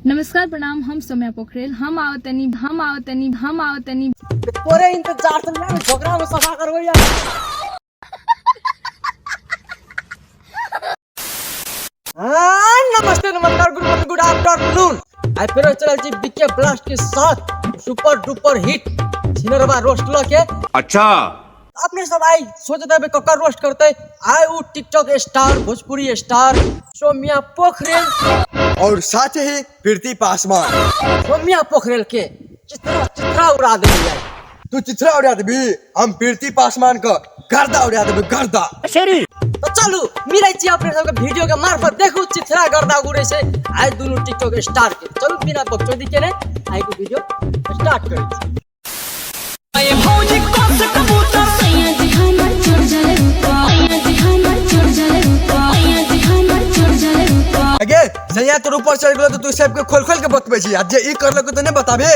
नमस्कार प्रणाम, हम सौम्या पोखरेल। हम आवतनी तोरे इंतजार से मैं झगड़ा में सफा करबो यार। नमस्ते नमस्कार गुड मॉर्निंग गुड आफ्टरनून। आज फिर चल जी बीके ब्लास्ट के साथ super duper hit cinema roast के। अच्छा अपने सब आई सोचते हैं कक्कर रोस्ट करते आए वो TikTok star Bhojpuri star Saumya Pokhrel और साथ ही प्रीति पासवान। सौम्या पोखरेल के चित्रा उड़ा दे यार। तू चित्रा उड़ा देबी, हम प्रीति पासवान का गर्दा उड़ा देबी गर्दा। तो चलू मिलै छी अपने सबके वीडियो के मार्फत देखू चित्रा गर्दा उड़े से आइ दोनों टिकटॉक स्टार के। चलू बिना बकचोदी के ने आइ को वीडियो स्टार्ट करै छी। आए भौजी कौन से कबूतर सैया जी हमर चढ़ जाले रूपा, सैया जी हमर चढ़ जाले रूपा, सैया जी हमर चढ़ जाले रूपा। अगे सैया तो ऊपर चढ़ गेलो तो तू सबके खोल खोल के बतबै छी। आज जे ई करलक तो नहीं बताबे।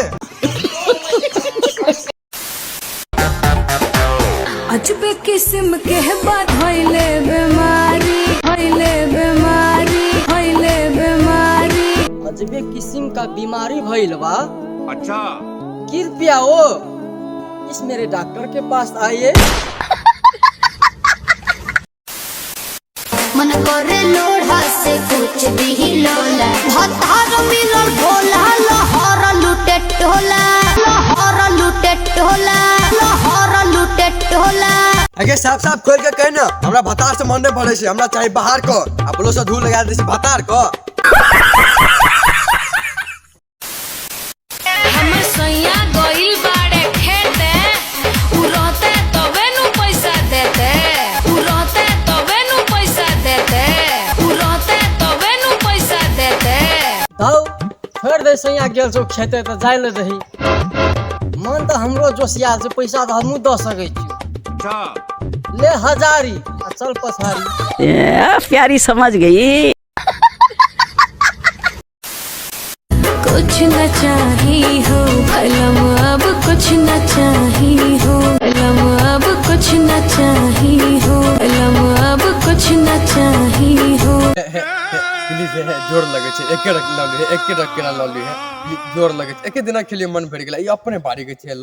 अजबे किस्म के बात होइले बीमारी, होइले बीमारी, होइले बीमारी। अजबे किस्म का बीमारी भइल बा। अच्छा कृपया हो इस मेरे डॉक्टर के पास आइए। मन करे लोढ़ा से कुछ भी लोला, भतार मिलल भोला, लहर लूटे टोला, लहर लूटे टोला, लहर लूटे टोला। अगे साफ साफ खोल के कहना हमरा भतार से मन नहीं पड़े छै, हमरा चाहे बाहर को आ बोलो से धूल लगा दे भतार को। हमर सैया गइल बाड़े खेते, उ रहते तबे नु पैसा देते, उ रहते तबे नु पैसा देते, उ रहते तबे नु पैसा देते। दाऊ छोड़ दे सैया गेल जो खेते तो जाय ले रही। मन तो हमरो जोशिया से पैसा तो हमहू द सकै छी। अच्छा ले हजारी आ चल पछारी। प्यारी समझ गई। कुछ न चाही हो भलम, अब कुछ न चाही हो भलम, अब कुछ न चाही हो भलम, अब कुछ न चाही हो। प्लीज जोर लगे छै, एके रख ल ली, एके रख के ल ली है। जोर लगे छै, एके दिना के लिए मन भर गेला। ई अपने बारी के छै।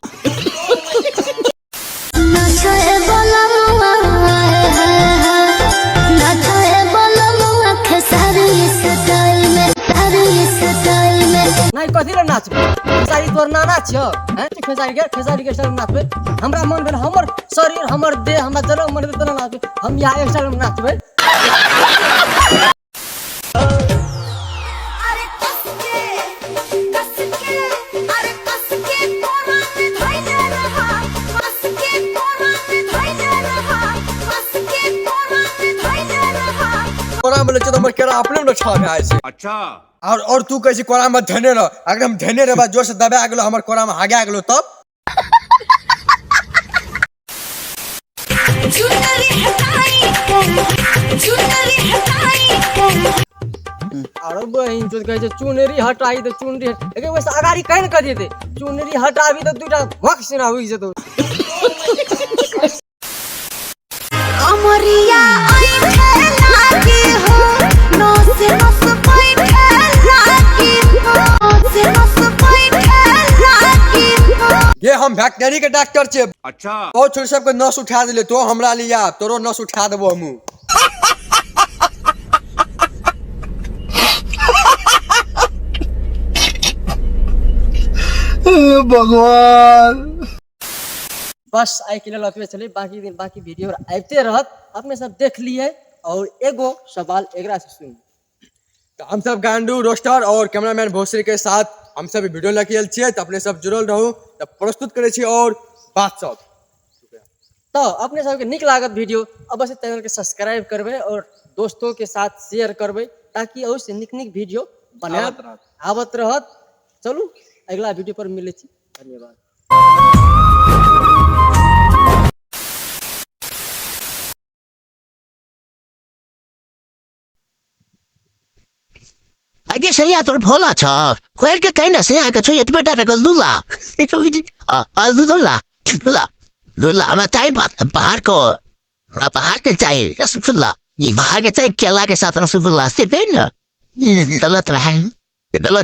नाचे बलमुआ नाचे बलमुआ खेसारी स्टाइल में, सारी स्टाइल में। नहीं कथी रे नाचबे? खेसारी तोर ना नाच हैं? तू खेसारी के स्टाइल में नाचबे। हमरा मन भेल हमर शरीर हमर देह हमरा जन्म मन तना नाचबे। हम यहाँ स्टाइल में नाचबे। अरे कस के अरे कस के कोरा में धइले रहा, कस के कोरा में धइले रहा, कस के कोरा में धइले रहा। कोरा में ले तो हमर केरा अपने न छा में आइ छै। अच्छा और तू कहै छी कोरा में धने रह। अगर हम धने रहबा जोर से दबा गेलो हमर कोरा में हागा गेलो तब। चुनरी हटाई, चुनरी हटाई। अरे बहिन जो कहै छै चुनरी हटाई तो चुनरी एके वैसे अगाड़ी काहे न कर देते। चुनरी हटाबी तो दुटा भक सिना होई जेतो। अमरिया आई लागी हो, नो से नस बैठे लागी हो, नो से नस बैठे लागी हो। ये हम वेटनरी के डॉक्टर छे। अच्छा बहुत छोटे सबके नस उठा देले तो हमरा लिया तोरो नस उठा देबो हमू। भगवान बस आई के लिए अतबे चले। बाकी दिन बाकी वीडियो आते रहत अपने सब देख लिए। और एगो सवाल एकरा से सुन। तो हम सब गांडू रोस्टर और कैमरामैन भोसरी के साथ हम सब वीडियो लेके आयल छियै। तो अपने सब जुड़ल रहू, तो प्रस्तुत करे छी और बात सब। तो अपने सबके निक लागत वीडियो अवश्य चैनल के सब्सक्राइब करबे और दोस्तों के साथ शेयर करबे ताकि और से निक निक वीडियो बनात आवत रहत। चलू अगला वीडियो पर मिले छी। धन्यवाद। अगे सैया तोर भोला छ खोल के कहना से आके छ यत बेटा रे गलदुला देखो लुला लुला लुला हम ताई बाहर को बाहर के चाहिए यस लुला ये भागे थे केला के साथ रसगुल्ला से पहना ये गलत रहा है गलत